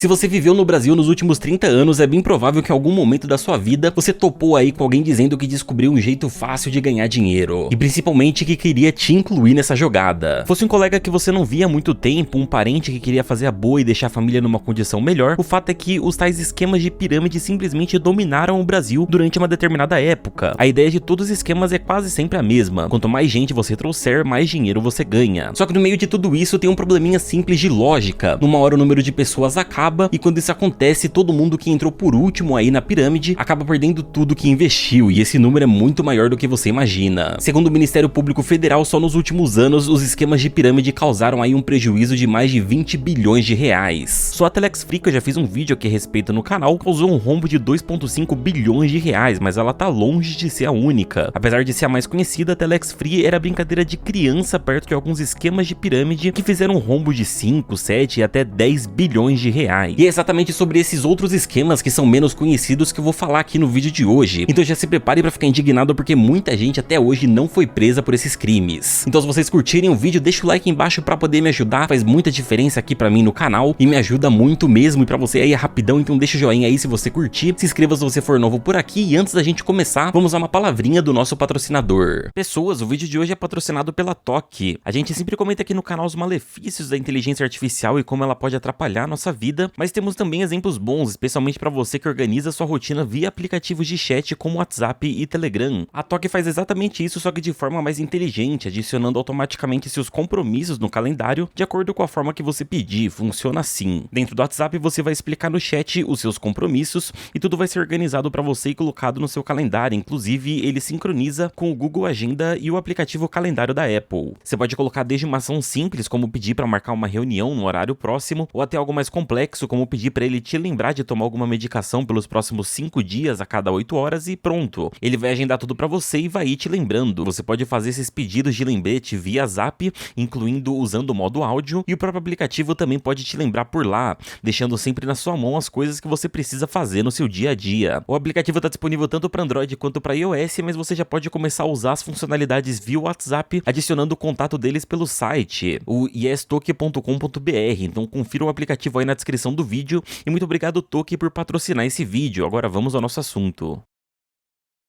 Se você viveu no Brasil nos últimos 30 anos, é bem provável que em algum momento da sua vida você topou aí com alguém dizendo que descobriu um jeito fácil de ganhar dinheiro. E principalmente que queria te incluir nessa jogada. Fosse um colega que você não via há muito tempo, um parente que queria fazer a boa e deixar a família numa condição melhor, o fato é que os tais esquemas de pirâmide simplesmente dominaram o Brasil durante uma determinada época. A ideia de todos os esquemas é quase sempre a mesma. Quanto mais gente você trouxer, mais dinheiro você ganha. Só que no meio de tudo isso tem um probleminha simples de lógica. Numa hora o número de pessoas acaba, e quando isso acontece, todo mundo que entrou por último aí na pirâmide acaba perdendo tudo que investiu, e esse número é muito maior do que você imagina. Segundo o Ministério Público Federal, só nos últimos anos os esquemas de pirâmide causaram aí um prejuízo de mais de 20 bilhões de reais. Só a Telex Free, que eu já fiz um vídeo aqui a respeito no canal, causou um rombo de 2,5 bilhões de reais, mas ela tá longe de ser a única. Apesar de ser a mais conhecida, a Telex Free era brincadeira de criança perto de alguns esquemas de pirâmide que fizeram um rombo de 5, 7 e até 10 bilhões de reais. E é exatamente sobre esses outros esquemas que são menos conhecidos que eu vou falar aqui no vídeo de hoje. Então já se prepare pra ficar indignado porque muita gente até hoje não foi presa por esses crimes. Então se vocês curtirem o vídeo, deixa o like embaixo pra poder me ajudar, faz muita diferença aqui pra mim no canal e me ajuda muito mesmo, e pra você aí é rapidão, então deixa o joinha aí se você curtir, se inscreva se você for novo por aqui, e antes da gente começar, vamos a uma palavrinha do nosso patrocinador. Pessoas, o vídeo de hoje é patrocinado pela Toque. A gente sempre comenta aqui no canal os malefícios da inteligência artificial e como ela pode atrapalhar a nossa vida, mas temos também exemplos bons, especialmente para você que organiza sua rotina via aplicativos de chat como WhatsApp e Telegram. A Toque faz exatamente isso, só que de forma mais inteligente, adicionando automaticamente seus compromissos no calendário de acordo com a forma que você pedir. Funciona assim: dentro do WhatsApp você vai explicar no chat os seus compromissos e tudo vai ser organizado para você e colocado no seu calendário. Inclusive ele sincroniza com o Google Agenda e o aplicativo Calendário da Apple. Você pode colocar desde uma ação simples, como pedir para marcar uma reunião no horário próximo, ou até algo mais complexo, como pedir para ele te lembrar de tomar alguma medicação pelos próximos 5 dias a cada 8 horas e pronto. Ele vai agendar tudo para você e vai ir te lembrando. Você pode fazer esses pedidos de lembrete via Zap, incluindo usando o modo áudio, e o próprio aplicativo também pode te lembrar por lá, deixando sempre na sua mão as coisas que você precisa fazer no seu dia a dia. O aplicativo está disponível tanto para Android quanto para iOS, mas você já pode começar a usar as funcionalidades via WhatsApp, adicionando o contato deles pelo site, o yestoque.com.br. Então confira o aplicativo aí na descrição do vídeo, e muito obrigado Toque por patrocinar esse vídeo. Agora vamos ao nosso assunto.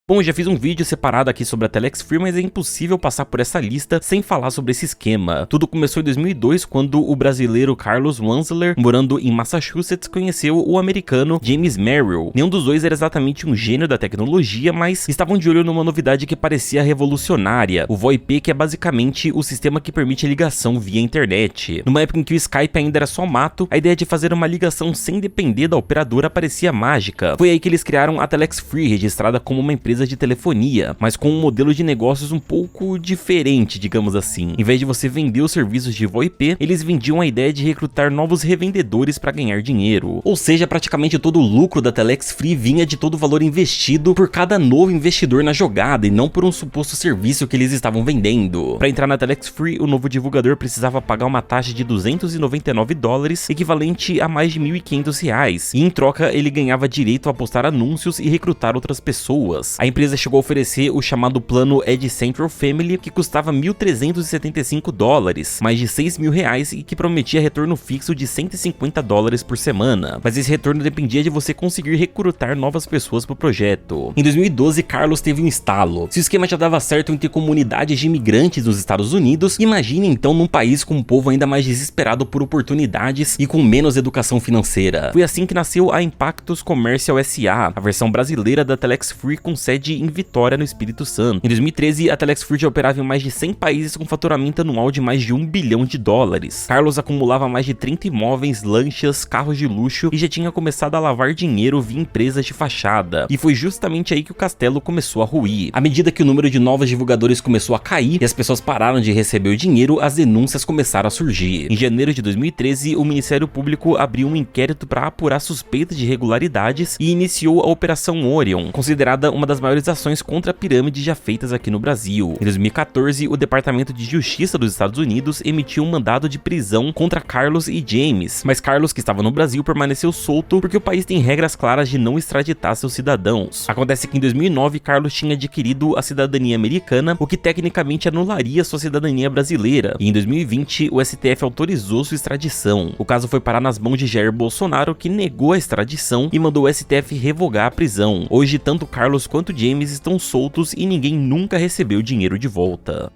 Bom, eu já fiz um vídeo separado aqui sobre a Telex Free, mas é impossível passar por essa lista sem falar sobre esse esquema. Tudo começou em 2002, quando o brasileiro Carlos Wanzler, morando em Massachusetts, conheceu o americano James Merrill. Nenhum dos dois era exatamente um gênio da tecnologia, mas estavam de olho numa novidade que parecia revolucionária, o VoIP, que é basicamente o sistema que permite ligação via internet. Numa época em que o Skype ainda era só mato, a ideia de fazer uma ligação sem depender da operadora parecia mágica. Foi aí que eles criaram a Telex Free, registrada como uma empresa de telefonia, mas com um modelo de negócios um pouco diferente, digamos assim. Em vez de você vender os serviços de VoIP, eles vendiam a ideia de recrutar novos revendedores para ganhar dinheiro. Ou seja, praticamente todo o lucro da Telex Free vinha de todo o valor investido por cada novo investidor na jogada, e não por um suposto serviço que eles estavam vendendo. Para entrar na Telex Free, o novo divulgador precisava pagar uma taxa de $299, equivalente a mais de R$1.500, e em troca ele ganhava direito a postar anúncios e recrutar outras pessoas. A empresa chegou a oferecer o chamado plano Ed Central Family, que custava $1.375, mais de R$6.000, e que prometia retorno fixo de $150 por semana. Mas esse retorno dependia de você conseguir recrutar novas pessoas para o projeto. Em 2012, Carlos teve um estalo. Se o esquema já dava certo entre comunidades de imigrantes nos Estados Unidos, imagine então num país com um povo ainda mais desesperado por oportunidades e com menos educação financeira. Foi assim que nasceu a Impactus Commercial SA, a versão brasileira da Telex Free com sede em Vitória, no Espírito Santo. Em 2013, a Telex Free já operava em mais de 100 países com faturamento anual de mais de $1 bilhão. Carlos acumulava mais de 30 imóveis, lanchas, carros de luxo e já tinha começado a lavar dinheiro via empresas de fachada. E foi justamente aí que o castelo começou a ruir. À medida que o número de novos divulgadores começou a cair e as pessoas pararam de receber o dinheiro, as denúncias começaram a surgir. Em janeiro de 2013, o Ministério Público abriu um inquérito para apurar suspeitas de irregularidades e iniciou a Operação Orion, considerada uma das das maiores ações contra a pirâmide já feitas aqui no Brasil. Em 2014, o Departamento de Justiça dos Estados Unidos emitiu um mandado de prisão contra Carlos e James, mas Carlos, que estava no Brasil, permaneceu solto porque o país tem regras claras de não extraditar seus cidadãos. Acontece que em 2009, Carlos tinha adquirido a cidadania americana, o que tecnicamente anularia sua cidadania brasileira, e em 2020 o STF autorizou sua extradição. O caso foi parar nas mãos de Jair Bolsonaro, que negou a extradição e mandou o STF revogar a prisão. Hoje, tanto Carlos quanto James estão soltos e ninguém nunca recebeu dinheiro de volta.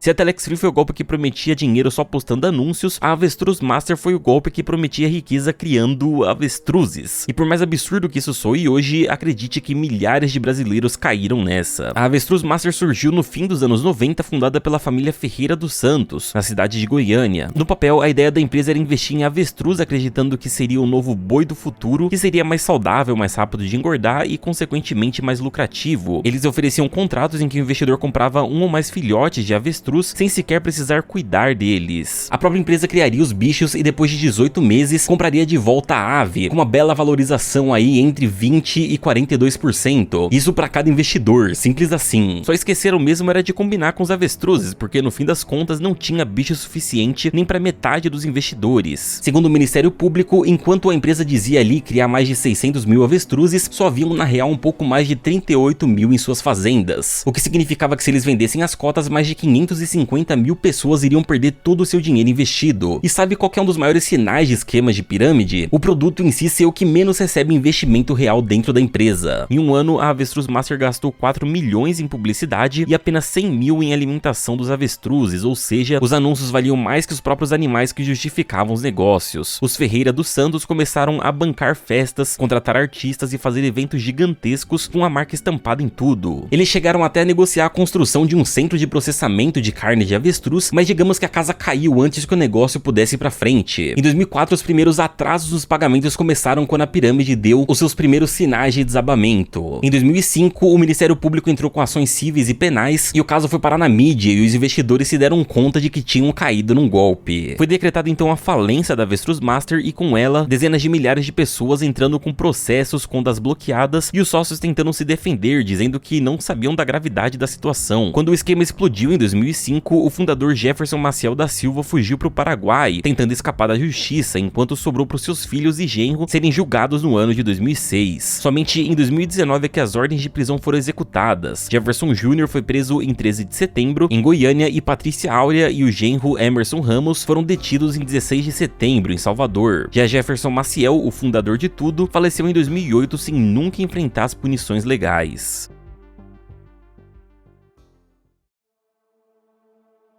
Se a Telex Free foi o golpe que prometia dinheiro só postando anúncios, a Avestruz Master foi o golpe que prometia riqueza criando avestruzes. E por mais absurdo que isso soe hoje, acredite que milhares de brasileiros caíram nessa. A Avestruz Master surgiu no fim dos anos 90, fundada pela família Ferreira dos Santos, na cidade de Goiânia. No papel, a ideia da empresa era investir em avestruz, acreditando que seria o novo boi do futuro, que seria mais saudável, mais rápido de engordar e, consequentemente, mais lucrativo. Eles ofereciam contratos em que o investidor comprava um ou mais filhotes de avestruz sem sequer precisar cuidar deles. A própria empresa criaria os bichos e depois de 18 meses compraria de volta a ave, com uma bela valorização aí entre 20% e 42%. Isso para cada investidor, simples assim. Só esqueceram mesmo era de combinar com os avestruzes, porque no fim das contas não tinha bicho suficiente nem para metade dos investidores. Segundo o Ministério Público, enquanto a empresa dizia ali criar mais de 600 mil avestruzes, só haviam na real um pouco mais de 38 mil em suas fazendas. O que significava que se eles vendessem as cotas, mais de 550 mil pessoas iriam perder todo o seu dinheiro investido. E sabe qual que é um dos maiores sinais de esquemas de pirâmide? O produto em si ser o que menos recebe investimento real dentro da empresa. Em um ano, a Avestruz Master gastou 4 milhões em publicidade e apenas 100 mil em alimentação dos avestruzes, ou seja, os anúncios valiam mais que os próprios animais que justificavam os negócios. Os Ferreira dos Santos começaram a bancar festas, contratar artistas e fazer eventos gigantescos com a marca estampada em tudo. Eles chegaram até a negociar a construção de um centro de processamento de carne de avestruz, mas digamos que a casa caiu antes que o negócio pudesse ir pra frente. Em 2004, os primeiros atrasos nos pagamentos começaram quando a pirâmide deu os seus primeiros sinais de desabamento. Em 2005, o Ministério Público entrou com ações cíveis e penais, e o caso foi parar na mídia e os investidores se deram conta de que tinham caído num golpe. Foi decretada então a falência da Avestruz Master e com ela, dezenas de milhares de pessoas entrando com processos, contas bloqueadas e os sócios tentando se defender, dizendo que não sabiam da gravidade da situação. Quando o esquema explodiu em 2005, o fundador Jefferson Maciel da Silva fugiu para o Paraguai, tentando escapar da justiça, enquanto sobrou para os seus filhos e genro serem julgados no ano de 2006. Somente em 2019 é que as ordens de prisão foram executadas. Jefferson Jr. foi preso em 13 de setembro, em Goiânia, e Patrícia Áurea e o genro Emerson Ramos foram detidos em 16 de setembro, em Salvador. Já Jefferson Maciel, o fundador de tudo, faleceu em 2008 sem nunca enfrentar as punições legais.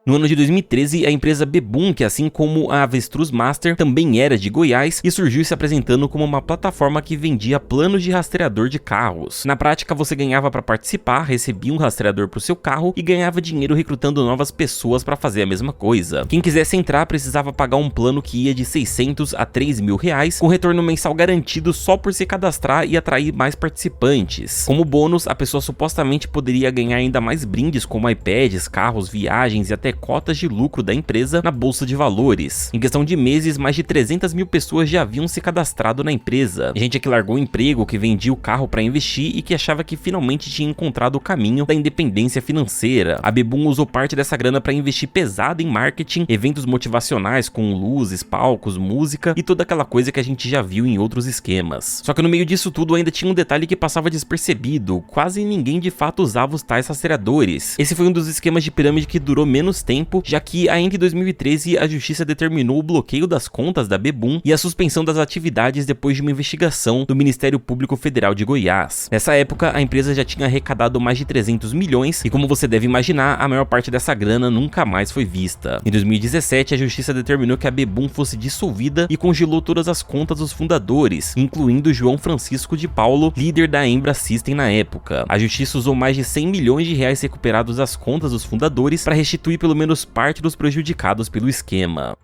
No ano de 2013, a empresa Bebum, que assim como a Avestruz Master, também era de Goiás e surgiu se apresentando como uma plataforma que vendia planos de rastreador de carros. Na prática, você ganhava para participar, recebia um rastreador para o seu carro e ganhava dinheiro recrutando novas pessoas para fazer a mesma coisa. Quem quisesse entrar precisava pagar um plano que ia de 600 a 3 mil reais, com retorno mensal garantido só por se cadastrar e atrair mais participantes. Como bônus, a pessoa supostamente poderia ganhar ainda mais brindes como iPads, carros, viagens e até cotas de lucro da empresa na bolsa de valores. Em questão de meses, mais de 300 mil pessoas já haviam se cadastrado na empresa. Gente que largou o emprego, que vendia o carro para investir e que achava que finalmente tinha encontrado o caminho da independência financeira. A Bebum usou parte dessa grana para investir pesado em marketing, eventos motivacionais com luzes, palcos, música e toda aquela coisa que a gente já viu em outros esquemas. Só que no meio disso tudo ainda tinha um detalhe que passava despercebido: quase ninguém de fato usava os tais rastreadores. Esse foi um dos esquemas de pirâmide que durou menos tempo, já que ainda em 2013 a justiça determinou o bloqueio das contas da Bebum e a suspensão das atividades depois de uma investigação do Ministério Público Federal de Goiás. Nessa época, a empresa já tinha arrecadado mais de 300 milhões e, como você deve imaginar, a maior parte dessa grana nunca mais foi vista. Em 2017, a justiça determinou que a Bebum fosse dissolvida e congelou todas as contas dos fundadores, incluindo João Francisco de Paulo, líder da Embra System na época. A justiça usou mais de 100 milhões de reais recuperados das contas dos fundadores para restituir pelo menos parte dos prejudicados pelo esquema.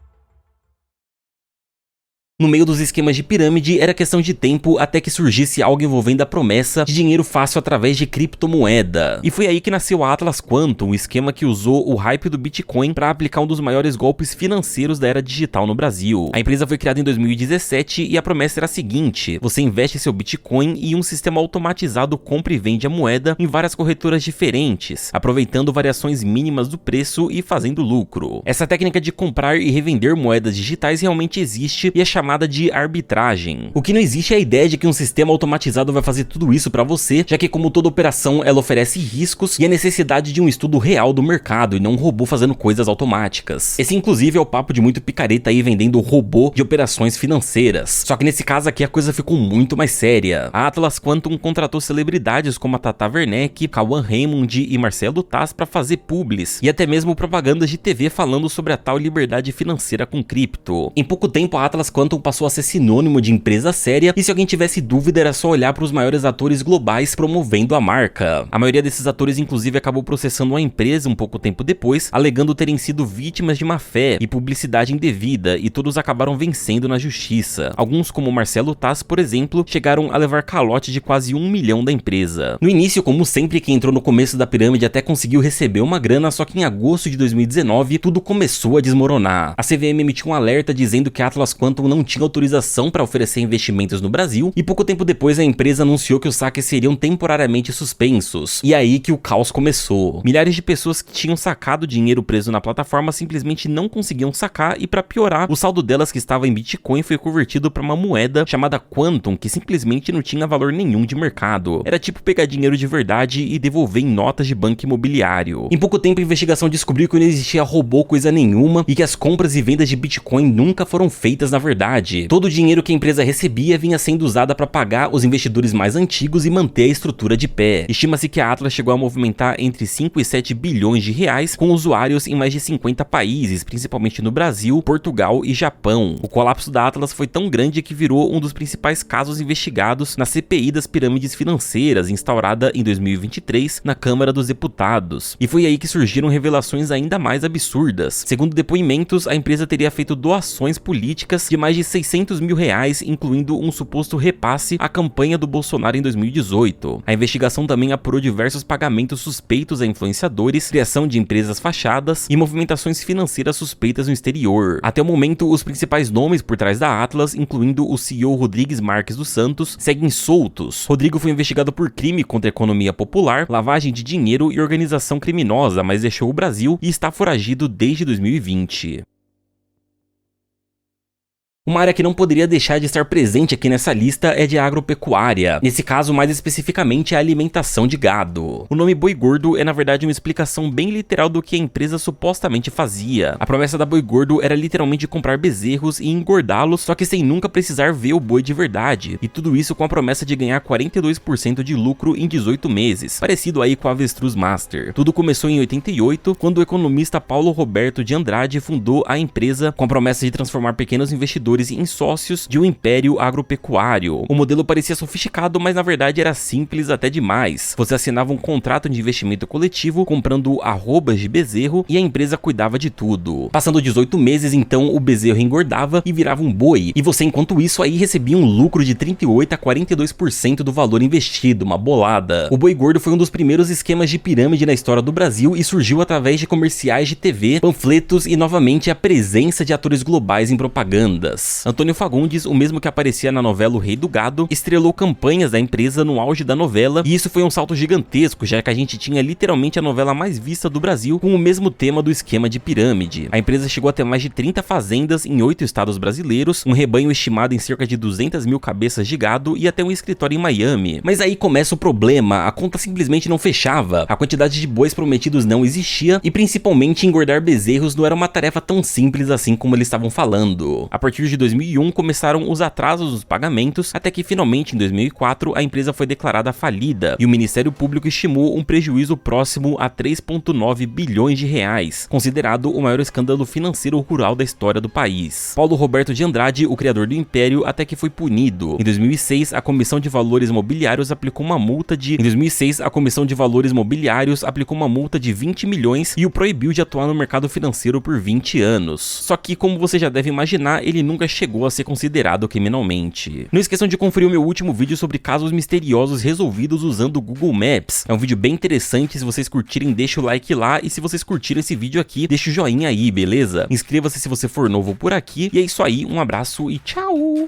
No meio dos esquemas de pirâmide, era questão de tempo até que surgisse algo envolvendo a promessa de dinheiro fácil através de criptomoeda. E foi aí que nasceu a Atlas Quantum, o esquema que usou o hype do Bitcoin para aplicar um dos maiores golpes financeiros da era digital no Brasil. A empresa foi criada em 2017 e a promessa era a seguinte: você investe seu Bitcoin e um sistema automatizado compra e vende a moeda em várias corretoras diferentes, aproveitando variações mínimas do preço e fazendo lucro. Essa técnica de comprar e revender moedas digitais realmente existe e é chamada de arbitragem. O que não existe é a ideia de que um sistema automatizado vai fazer tudo isso para você, já que como toda operação ela oferece riscos e a necessidade de um estudo real do mercado e não um robô fazendo coisas automáticas. Esse inclusive é o papo de muito picareta aí vendendo robô de operações financeiras. Só que nesse caso aqui a coisa ficou muito mais séria. A Atlas Quantum contratou celebridades como a Tata Werneck, Cauã Raymond e Marcelo Taz para fazer publis e até mesmo propagandas de TV falando sobre a tal liberdade financeira com cripto. Em pouco tempo a Atlas Quantum passou a ser sinônimo de empresa séria e se alguém tivesse dúvida era só olhar para os maiores atores globais promovendo a marca. A maioria desses atores inclusive acabou processando a empresa um pouco tempo depois, alegando terem sido vítimas de má fé e publicidade indevida, e todos acabaram vencendo na justiça. Alguns, como Marcelo Taz, por exemplo, chegaram a levar calote de quase 1 milhão da empresa. No início, como sempre, quem entrou no começo da pirâmide até conseguiu receber uma grana, só que em agosto de 2019 tudo começou a desmoronar. A CVM emitiu um alerta dizendo que a Atlas Quantum não tinha autorização para oferecer investimentos no Brasil, e pouco tempo depois a empresa anunciou que os saques seriam temporariamente suspensos. E aí que o caos começou. Milhares de pessoas que tinham sacado dinheiro preso na plataforma simplesmente não conseguiam sacar, e para piorar, o saldo delas que estava em Bitcoin foi convertido para uma moeda chamada Quantum, que simplesmente não tinha valor nenhum de mercado. Era tipo pegar dinheiro de verdade e devolver em notas de banco imobiliário. Em pouco tempo a investigação descobriu que não existia robô coisa nenhuma e que as compras e vendas de Bitcoin nunca foram feitas na verdade. Todo o dinheiro que a empresa recebia vinha sendo usada para pagar os investidores mais antigos e manter a estrutura de pé. Estima-se que a Atlas chegou a movimentar entre 5 e 7 bilhões de reais com usuários em mais de 50 países, principalmente no Brasil, Portugal e Japão. O colapso da Atlas foi tão grande que virou um dos principais casos investigados na CPI das pirâmides financeiras, instaurada em 2023 na Câmara dos Deputados. E foi aí que surgiram revelações ainda mais absurdas. Segundo depoimentos, a empresa teria feito doações políticas de mais de 600 mil reais, incluindo um suposto repasse à campanha do Bolsonaro em 2018. A investigação também apurou diversos pagamentos suspeitos a influenciadores, criação de empresas fachadas e movimentações financeiras suspeitas no exterior. Até o momento, os principais nomes por trás da Atlas, incluindo o CEO Rodrigues Marques dos Santos, seguem soltos. Rodrigo foi investigado por crime contra a economia popular, lavagem de dinheiro e organização criminosa, mas deixou o Brasil e está foragido desde 2020. Uma área que não poderia deixar de estar presente aqui nessa lista é de agropecuária. Nesse caso, mais especificamente, a alimentação de gado. O nome Boi Gordo é na verdade uma explicação bem literal do que a empresa supostamente fazia. A promessa da Boi Gordo era literalmente comprar bezerros e engordá-los, só que sem nunca precisar ver o boi de verdade. E tudo isso com a promessa de ganhar 42% de lucro em 18 meses, parecido aí com a Avestruz Master. Tudo começou em 88, quando o economista Paulo Roberto de Andrade fundou a empresa com a promessa de transformar pequenos investidores em sócios de um império agropecuário. O modelo parecia sofisticado, mas na verdade era simples até demais. Você assinava um contrato de investimento coletivo comprando arrobas de bezerro e a empresa cuidava de tudo. Passando 18 meses, então, o bezerro engordava e virava um boi, e você, enquanto isso, aí recebia um lucro de 38 a 42% do valor investido, uma bolada. O Boi Gordo foi um dos primeiros esquemas de pirâmide na história do Brasil e surgiu através de comerciais de TV, panfletos e novamente a presença de atores globais em propagandas. Antônio Fagundes, o mesmo que aparecia na novela O Rei do Gado, estrelou campanhas da empresa no auge da novela, e isso foi um salto gigantesco, já que a gente tinha literalmente a novela mais vista do Brasil com o mesmo tema do esquema de pirâmide. A empresa chegou a ter mais de 30 fazendas em 8 estados brasileiros, um rebanho estimado em cerca de 200 mil cabeças de gado e até um escritório em Miami. Mas aí começa o problema, a conta simplesmente não fechava, a quantidade de bois prometidos não existia e principalmente engordar bezerros não era uma tarefa tão simples assim como eles estavam falando. A partir de 2001 começaram os atrasos dos pagamentos, até que finalmente em 2004 a empresa foi declarada falida e o Ministério Público estimou um prejuízo próximo a 3,9 bilhões de reais, considerado o maior escândalo financeiro rural da história do país. Paulo Roberto de Andrade, o criador do império, até que foi punido. Em 2006, a Comissão de Valores Mobiliários aplicou uma multa de 20 milhões e o proibiu de atuar no mercado financeiro por 20 anos. Só que, como você já deve imaginar, ele nunca nunca chegou a ser considerado criminalmente. Não esqueçam de conferir o meu último vídeo sobre casos misteriosos resolvidos usando o Google Maps. É um vídeo bem interessante, se vocês curtirem deixa o like lá e se vocês curtiram esse vídeo aqui, deixa o joinha aí, beleza? Inscreva-se se você for novo por aqui e é isso aí, um abraço e tchau!